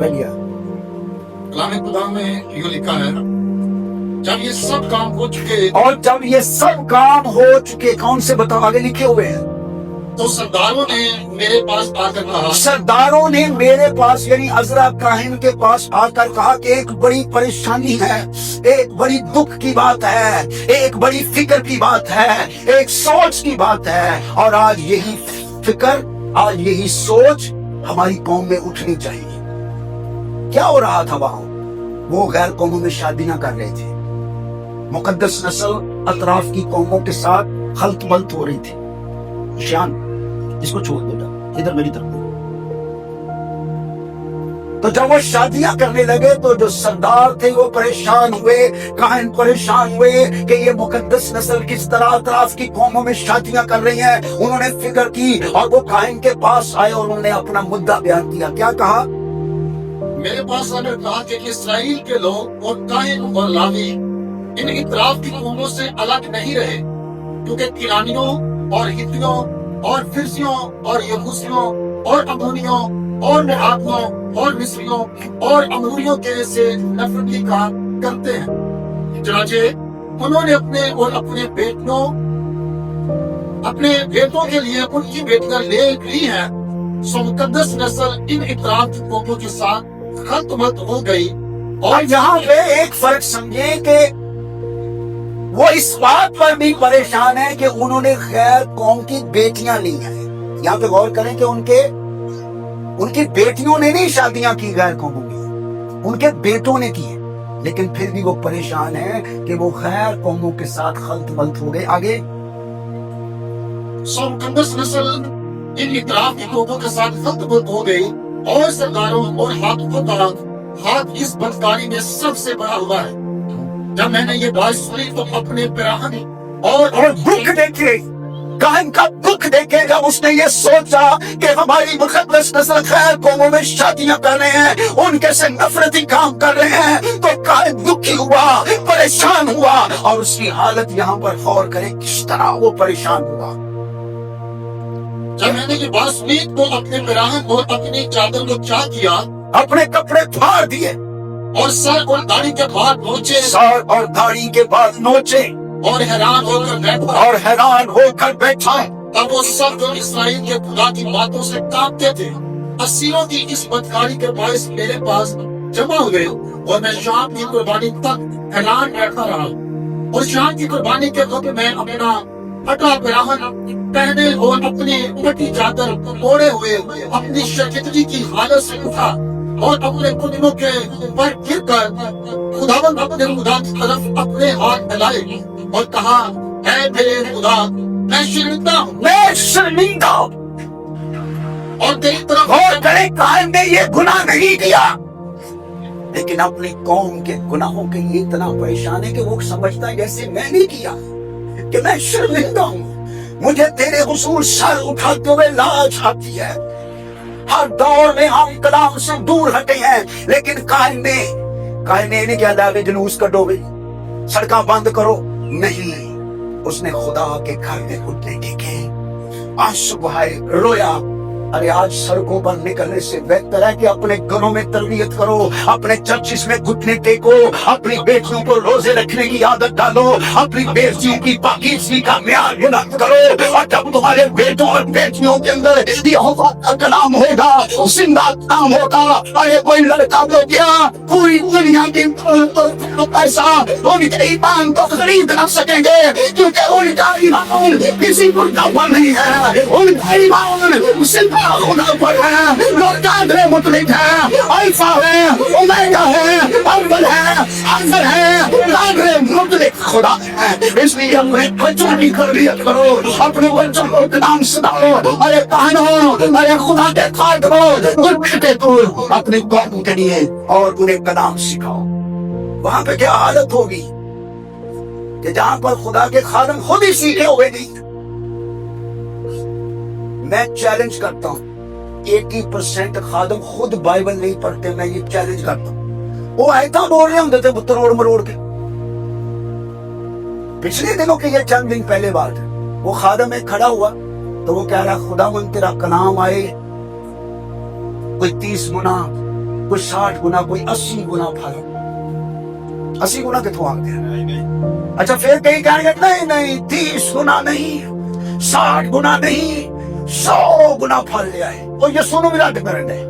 پہلے کلام خدا میں یوں لکھا ہے، جب یہ سب کام ہو چکے اور جب یہ سب کام ہو چکے، کون سے بتاؤ آگے لکھے ہوئے ہیں، تو سرداروں نے میرے پاس آ کر کہا، سرداروں نے میرے پاس یعنی عزرا کاہن کے پاس آ کر کہا کہ ایک بڑی پریشانی ہے، ایک بڑی دکھ کی بات ہے، ایک بڑی فکر کی بات ہے، ایک سوچ کی بات ہے، اور آج یہی فکر، آج یہی سوچ ہماری قوم میں اٹھنی چاہیے۔ کیا ہو رہا تھا وہاں؟ وہ غیر قوموں میں شادیاں کر رہے تھے، مقدس نسل اطراف کی قوموں کے ساتھ خلط ملط ہو رہی تھی۔ شان اس کو چھوڑ بیٹا، ادھر میری طرف دیکھو۔ تو جب وہ شادیاں کرنے لگے تو جو سردار تھے وہ پریشان ہوئے، کاہن پریشان ہوئے کہ یہ مقدس نسل کس طرح اطراف کی قوموں میں شادیاں کر رہی ہیں۔ انہوں نے فکر کی اور وہ کاہن کے پاس آئے اور انہوں نے اپنا مدعا بیان کیا۔ کیا کہا؟ میرے پاس آ کر کہا کہ اسرائیل کے لوگ اور کاہن اور لاوی ان اطراف کی قوموں سے الگ نہیں رہے، کیونکہ کنانیوں اور ہتھیوں اور فرزیوں اور یبوسیوں اور امونیوں اور موآبیوں اور مصریوں اور اموریوں کے سے نفرتی کام کرتے ہیں۔ چنانچہ انہوں نے اپنے بیٹوں کے لیے ان کی بیٹیاں لے لی ہیں، سو مقدس نسل ان اطراف کی قوموں کے ساتھ خلط ملط ہو گئی۔ اور یہاں پہ ایک فرق سمجھے کہ وہ اس بات پر بھی پریشان ہے کہ انہوں نے غیر قوم کی بیٹیاں لی ہیں۔ یہاں پہ غور کریں کہ ان کی بیٹیوں نے نہیں شادیاں کی غیر قوموں کی، ان کے بیٹوں نے کی، لیکن پھر بھی وہ پریشان ہیں کہ وہ غیر قوموں کے ساتھ خلط ملط ہو گئے۔ آگے سو مقدس نسل ان اطراف کی قوموں کے ساتھ خلط ملط ہو گئی، اور سرداروں اور حاکموں کا ہاتھ اس بدکاری میں سب سے بڑا ہوا ہے۔ جب میں نے یہ بات سنی تو اپنے پیراہن اور دکھ دیکھے، کاہن کا دکھ دیکھے جب اس نے یہ سوچا کہ ہماری مقدس نسل غیر قوموں میں شادیاں کر رہے ہیں، ان کے سے نفرتی کام کر رہے ہیں، تو کاہن دکھی ہوا، پریشان ہوا، اور اس کی حالت یہاں پر غور کریں کس طرح وہ پریشان ہوا۔ جب میں نے یہ بات سنی تو اپنے پیراہن اور اپنی چادر کو کیا کیا، اپنے کپڑے پھاڑ دیے اور سر اور داڑھی کے بال نوچے، سر اور داڑھی کے بال نوچے، اور حیران ہو کر بیٹھا۔ اور حیران ہو کر بیٹھا۔ تب وہ سب جو اسرائیل کے خدا کی باتوں سے کانپتے تھے، اسیروں کی اس بدکاری کے باعث میرے پاس جمع ہوئے، اور میں شام کی قربانی تک حیران بیٹھا رہا، اور شام کی قربانی کے وقت میں اپنا پھٹا پیراہن پہنے اور اپنی پھٹی چادر اوڑھے ہوئے اپنی شرکتگی کی حالت سے اٹھا، اور اپنے قدموں کے پر گر کر خداوند اپنے خدا کی طرف اپنے ہاتھ پھیلائے اور کہا، اے میرے خدا، میں شرمندہ ہوں، میں شرمندہ ہوں۔ اور تیری طرف غور کریں، کاہن نے یہ گناہ نہیں کیا، لیکن اپنی قوم کے گناہوں کے لیے اتنا پریشان ہے کہ وہ سمجھتا ہے جیسے میں نے کیا، کہ میں شرمندہ ہوں، مجھے تیرے حضور سر اٹھاتے ہوئے لاج آتی ہے۔ ہر دور میں ہم کلام سے دور ہٹے ہیں، لیکن کاہن نے نہیں کیا داغے جلوس کٹو گئی، سڑکاں بند کرو، نہیں، اس نے خدا کے گھر میں گھٹنے ٹیکے، آنسو بہائے، رویا۔ ارے آج سڑکوں پر نکلنے سے بہتر ہے کہ اپنے گھروں میں تربیت کرو، اپنے چرچز میں گھٹنے ٹیکو، اپنی بیٹیوں کو روزے رکھنے کی عادت ڈالو، اپنی بیٹیوں کی پاکیزگی کا معیار بلند کرو، اور جب تمہارے بیٹوں اور بیٹیوں کے اندر یہوہ کا کلام ہوگا، زندہ کلام ہوگا، ارے کوئی لڑکا ہو گیا، پوری دنیا کی پیسہ ان کے ایمان کو خرید نہ سکیں گے، کیونکہ ان کا ایمان کسی مردہ پر نہیں ہے، ان کا ایمان زندہ خدا پر ہے، جو قادر مطلق ہے، الفا ہے، اومیگا ہے، اول ہے، آخر ہے، قادر مطلق خدا ہے۔ اس لیے اپنے بچوں کی تربیت کرو، اپنے بچوں کو کلام سناؤ، ارے کہنو، ارے خدا کے خادموں اور بیٹے کو اپنے قوم کے لیے اور انہیں کلام سکھاؤ۔ وہاں پہ کیا حالت ہوگی کہ جہاں پر خدا کے خادم خود ہی سیکھے ہوئے نہیں۔ میں چیلنج کرتا ہوں، 80% خادم خود بائبل نہیں پڑھتے، میں یہ چیلنج کرتا ہوں۔ وہ آیتاں بول رہے ہوندے تھے تروڑ مروڑ کے۔ پچھلے دنوں کے یہ چند دن پہلے بات ہے، وہ خادم ایک کھڑا ہوا تو وہ کہہ رہا، خدا من تیرا کلام آئے کوئی 30 منا کوئی 60 گنا, کوئی 80 گنا پھل. 80 گنا کتوں آ گیا؟ اچھا پھر کہیں کہیں گے نہیں نہیں 30 گنا نہیں, 60 گنا نہیں, 100 گنا پھل لے آئے. اور یسوع نے بھی ڈپینڈ ہے.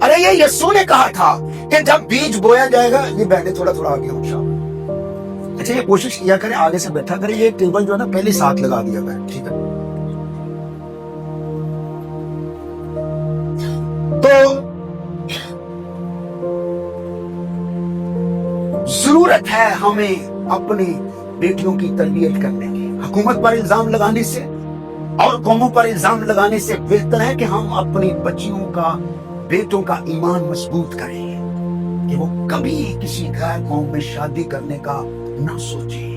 ارے یہ یسوع نے کہا تھا کہ جب بیج بویا جائے گا, یہ بہنیں تھوڑا تھوڑا آگے ہوں شاہ. اچھا یہ کوشش کیا کریں آگے سے بیٹھا کریں, یہ ٹیبل جو ہے نا پہلے ساتھ لگا دیا کریں, ٹھیک ہے؟ تو ضرورت ہے ہمیں اپنی بیٹیوں کی تربیت کرنے کی. حکومت پر الزام لگانے سے اور قوموں پر الزام لگانے سے بہتر ہے کہ ہم اپنی بچیوں کا, بیٹوں کا ایمان مضبوط کریں کہ وہ کبھی کسی غیر قوم میں شادی کرنے کا نہ سوچیں.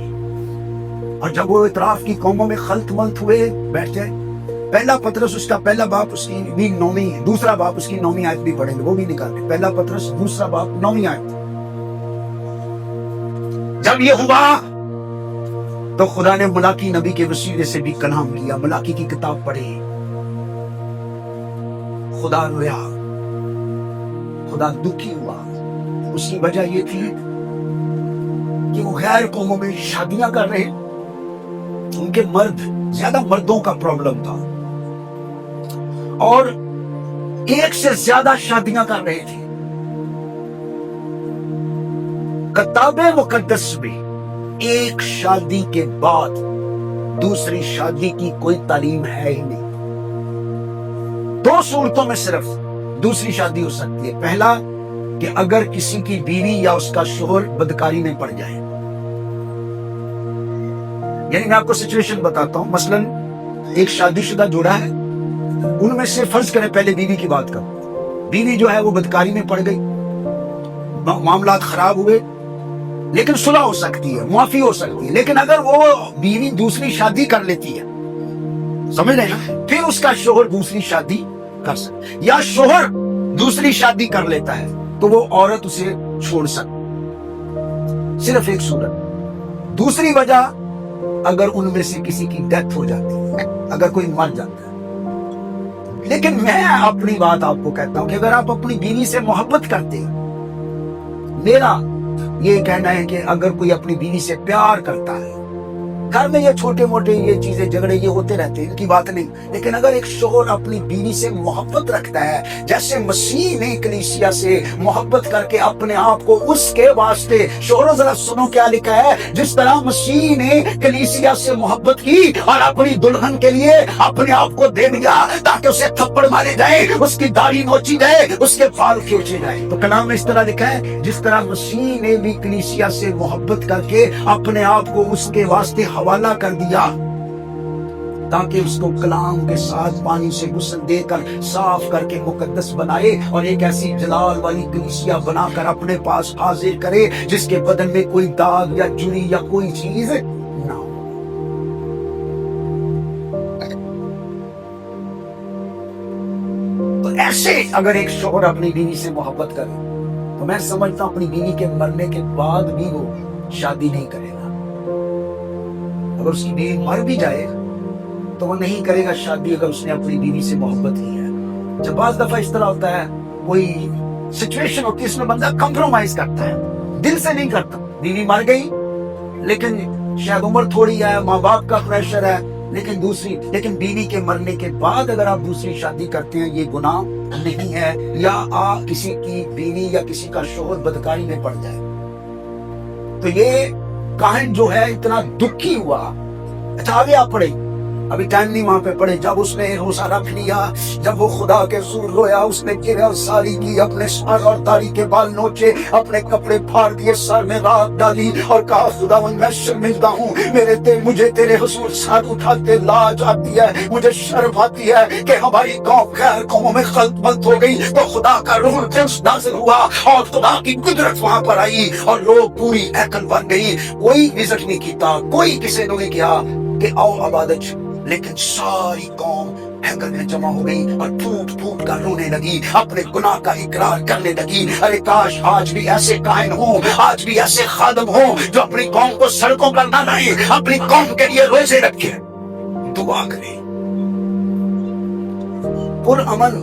اور جب وہ اطراف کی قوموں میں خلط ملط ہوئے بیٹھ جائے, پہلا پطرس اس کا پہلا باپ اس کی بھی 9ویں, دوسرا باپ اس کی 9ویں آیت بھی پڑھیں گے, وہ بھی نکالیں. پہلا پطرس دوسرا باپ 9ویں آیت. جب یہ ہوا تو خدا نے ملاکی نبی کے وسیلے سے بھی کلام کیا. ملاکی کی کتاب پڑھی, خدا رویا, خدا دکھی ہوا. اس کی وجہ یہ تھی کہ وہ غیر قوموں میں شادیاں کر رہے, ان کے مرد زیادہ مردوں کا پرابلم تھا اور ایک سے زیادہ شادیاں کر رہے تھے. کتاب مقدس میں ایک شادی کے بعد دوسری شادی کی کوئی تعلیم ہے ہی نہیں. 2 صورتوں میں صرف دوسری شادی ہو سکتی ہے. پہلا کہ اگر کسی کی بیوی یا اس کا شوہر بدکاری میں پڑ جائے. یعنی میں آپ کو سچویشن بتاتا ہوں, مثلا ایک شادی شدہ جوڑا ہے, ان میں سے فرض کریں پہلے بیوی کی بات کرو, بیوی جو ہے وہ بدکاری میں پڑ گئی, معاملات خراب ہوئے, لیکن صلح ہو سکتی ہے, معافی ہو سکتی ہے. لیکن اگر وہ بیوی دوسری شادی کر لیتی ہے, سمجھ رہے نا, پھر اس کا شوہر دوسری شادی کر سکتا, یا شوہر دوسری شادی کر لیتا ہے تو وہ عورت اسے چھوڑ سکتی. صرف ایک صورت. دوسری وجہ اگر ان میں سے کسی کی ڈیتھ ہو جاتی ہے, اگر کوئی مر جاتا ہے. لیکن میں اپنی بات آپ کو کہتا ہوں کہ اگر آپ اپنی بیوی سے محبت کرتے ہیں, میرا یہ کہنا ہے کہ اگر کوئی اپنی بیوی سے پیار کرتا ہے, گھر میں یہ چھوٹے موٹے یہ چیزیں جھگڑے یہ ہوتے رہتے ہیں, ان کی بات نہیں, لیکن اگر ایک شوہر اپنی بیوی سے محبت رکھتا ہے جیسے مسیح نے کلیسیا سے محبت کر کے اپنے آپ کو اس کے واسطے, شوہروں ذرا سنو کیا لکھا ہے, جس طرح مسیح نے کلیسیا سے محبت کی اور اپنی دلہن کے لیے اپنے آپ کو دے دیا تاکہ اسے تھپڑ مارے جائے, اس کی داڑھی نوچی جائے, اس کے بال کھینچے جائے. تو کلام میں اس طرح لکھا ہے جس طرح مسیح نے بھی کلیسیا سے محبت کر کے اپنے آپ کو اس کے واسطے حوالہ کر دیا تاکہ اس کو کلام کے ساتھ پانی سے غسل دے کر صاف کر کے مقدس بنائے اور ایک ایسی جلال والی کلیسیا بنا کر اپنے پاس حاضر کرے جس کے بدن میں کوئی داغ یا جری یا کوئی چیز نہ ہو. تو ایسے اگر ایک شوہر اپنی بیوی سے محبت کرے تو میں سمجھتا ہوں اپنی بیوی کے مرنے کے بعد بھی وہ شادی نہیں کرے گا. اگر اس کی بیوی مر بھی جائے تو وہ نہیں کرے گا شادی اگر اس نے اپنی بیوی سے محبت کی ہے. جب بعض دفعہ اس طرح ہوتا ہے, کوئی سچویشن ہوتی ہے اس میں بندہ کمپرومائز کرتا ہے, دل سے نہیں کرتا. بیوی مر گئی لیکن شاید عمر تھوڑی ہے, ماں باپ کا پریشر ہے, لیکن بیوی کے مرنے کے بعد اگر آپ دوسری شادی کرتے ہیں یہ گناہ نہیں ہے. یا کسی کی بیوی یا کسی کا شوہر بدکاری میں پڑ جائے تو یہ کاہن جو ہے اتنا دکھی ہوا. اچھا آگے آپ پڑھیں, ابھی ٹائم نہیں وہاں پہ پڑھے. جب اس نے روزہ رکھ لیا, جب وہ خدا کے حضور رویا, اس نے گرہ ساری کی, اپنے سر اور داڑھی کے بال نوچے, اپنے کپڑے پھاڑ دیے, سر میں رات ڈالی اور کہا خداوند میں شرمندہ ہوں, مجھے تیرے حضور سر اٹھاتے لاج آتی ہے, مجھے شرم آتی ہے کہ ہماری قوم غیر قوموں میں خلط ملط ہو گئی. تو خدا کا روح نازل ہوا اور خدا کی قدرت وہاں پر آئی اور لوگ پوری ہیکل بن گئی. کوئی وزٹ نہیں کیتا, کوئی کسی نے نہیں کیا کہ آؤ عبادت, لیکن ساری قوم ہیکل میں جمع ہو گئی اور پھوٹ پھوٹ کر رونے لگی, اپنے گناہ کا اقرار کرنے لگی. ارے کاش آج بھی ایسے کائن ہوں, آج بھی ایسے خادم ہوں جو اپنی قوم کو سڑکوں پر نہ لائیں, اپنی قوم کے لیے روزے رکھیں, دعا کریں. پرامن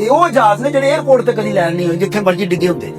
ਇਹ ਉਹ ਜਹਾਜ਼ ਨੇ ਜਿਹੜੇ 에어ਪੋਰਟ ਤੇ ਕਦੀ ਲੈਣ ਨਹੀਂ ਹੋਏ, ਜਿੱਥੇ ਮਰਜ਼ੀ ਡਿੱਗੇ ਹੁੰਦੇ ਨੇ।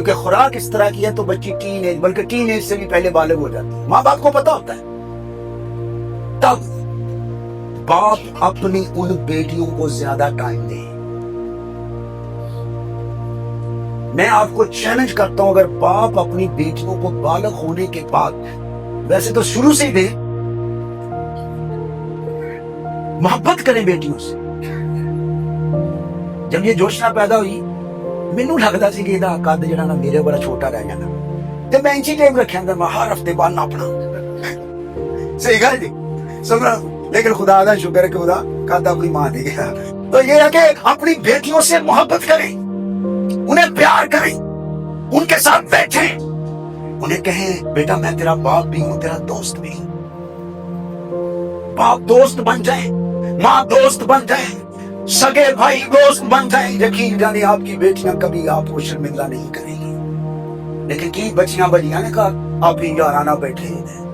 کیونکہ خوراک اس طرح کی ہے تو بچی ٹین ایج بلکہ ٹین ایج سے بھی پہلے بالغ ہو جاتی ہے. ماں باپ کو پتا ہوتا ہے. تب باپ اپنی ان بیٹیوں کو زیادہ ٹائم دے. میں آپ کو چیلنج کرتا ہوں, اگر باپ اپنی بیٹیوں کو بالغ ہونے کے بعد, ویسے تو شروع سے ہی دے, محبت کریں بیٹیوں سے. جب یہ جوشنا پیدا ہوئی مینوں لگدا سی کہ ਇਹਦਾ ਕੱਦ ਜਿਹੜਾ ਨਾ ਮੇਰੇ ਬੜਾ ਛੋਟਾ ਰਹਿ ਜਾਣਾ ਤੇ ਮੈਂ ਇੰਚੀ ਟੇਪ ਰੱਖਿਆ ਹੁੰਦਾ, ਮੈਂ ਹਰ ਹਫਤੇ ਬਾਅਦ ਨਾਪਣਾ. صحیح گل جی سن رہا ہوں, لیکن خدا کا شکر ہے کہ خدا قد اپنی ماں دے گیا. تو یہ ہے کہ اپنی بیٹیوں سے محبت کریں, انہیں پیار کریں, ان کے ساتھ بیٹھیں, انہیں کہیں بیٹا میں تیرا باپ بھی ہوں, تیرا دوست بھی ہوں. باپ دوست بن جائیں, ماں دوست بن جائیں, سگے بھائی دوست بن جائیں. یقین جانے آپ کی بیٹیاں کبھی آپ کو شرمندہ نہیں کریں گی. لیکن کی بچیاں بجیاں نے کہا آپ ہی یارانہ بیٹھے ہیں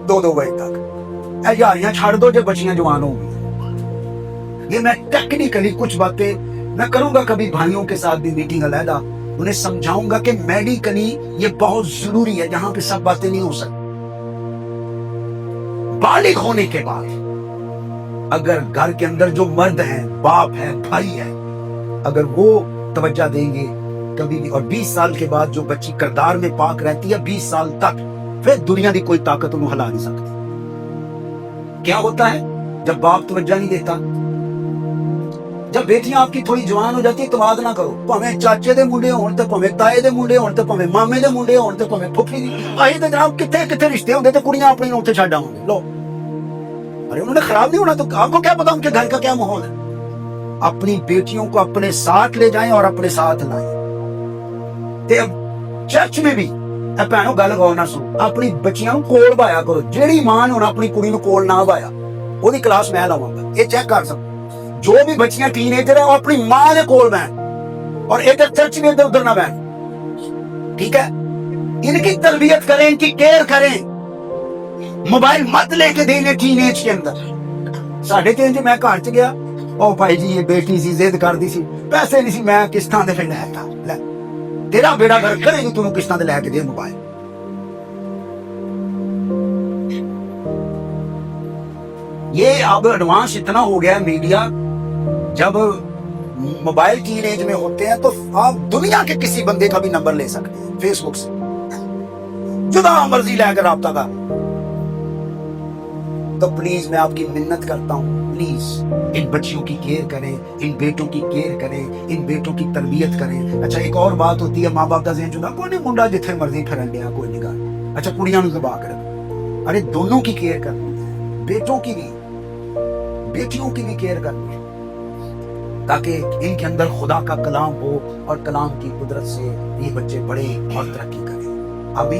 2 بجے تک, اے یاریاں چھاڑ دو جب بچیاں جوان ہوں گی. یہ میں ٹیکنیکلی کچھ باتیں میں کروں گا, کبھی بھائیوں کے ساتھ بھی میٹنگ علیحدہ, انہیں سمجھاؤں گا کہ میڈیکلی یہ بہت ضروری ہے, جہاں پہ سب باتیں نہیں ہو سکتی. بالغ ہونے کے بعد اگر گھر کے اندر جو مرد ہیں, باپ ہے, بھائی ہے, اگر وہ توجہ دیں گے کبھی بھی, اور 20 سال کے بعد جو بچی کردار میں پاک رہتی ہے 20 سال تک, پھر دنیا کی کوئی طاقت انہوں ہلا نہیں سکتی. کیا ہوتا ہے جب باپ توجہ نہیں دیتا؟ جب بیٹیاں آپ کی تھوڑی جوان ہو جاتی ہے تو یاد نہ کرو, پویں چاچے دے منڈے ہون تے پویں تائے دے منڈے ہون تے پویں مامے دے منڈے ہون تے پویں پھپھی دی, آئی تے جناب کتنے کتنے رشتے ہوندے تے کڑیاں اپنی اوتھے چھڈ آوندے. لو ارے انہوں نے خراب نہیں ہونا, تو آپ کو کیا پتا ان کے گھر کا کیا ماحول ہے. اپنی بیٹیوں کو اپنے ساتھ لے جائیں اور اپنے ساتھ لائیں. تے اب چرچ میں بھی اے بھینو گل غور نہ سنو, اپنی بچیاں نوں کول بایا کرو. جیڑی ماں نے اپنی کڑی نوں کول نہ بایا وہی کلاس میں لاواں گا, یہ چیک کر سکو. جو بھی بچیاں ٹین ایجر ہیں وہ اپنی ماں دے کول بہن, اور ادھر چرچ میں ادھر ادھر نہ بہن. ٹھیک ہے, ان کی تربیت کریں, ان کی کیئر کریں. موبائل مت لے کے دیں ٹین ایج کے اندر. ساڑھے 3 میں گھر چ گیا, او بھائی جی یہ بیٹی سی ضد کردی سی, پیسے نہیں سی, میں قسطاں تے پھر لے تا. لے تیرا بیڑا گھر کرے گی, تینوں قسطاں تے لے کے دے موبائل. یہ اب ایڈوانس اتنا ہو گیا میڈیا, جب موبائل ٹین ایج میں ہوتے ہیں تو آپ دنیا کے کسی بندے کا بھی نمبر لے سکتے ہیں فیس بک سے, جدا مرضی لے کر رابطہ کر. تو پلیز میں آپ کی منت کرتا ہوں, پلیز ان بچیوں کی کیئر کریں, ان بیٹوں کی کیئر کریں, ان بیٹوں کی تربیت کریں. اچھا ایک اور بات ہوتی ہے, ماں باپ کا ذہن چنا کوئی نہیں, منڈا جتھے مرضی پھرن دیا کوئی نہیں گل. اچھا کڑیاں نوں دبا کر, ارے دونوں کی کیئر کرنی ہے, بیٹوں کی بھی بیٹیوں کی بھی کیئر کرنی ہے, تاکہ ان کے اندر خدا کا کلام ہو اور کلام کی قدرت سے یہ بچے بڑھیں اور ترقی کریں. ابھی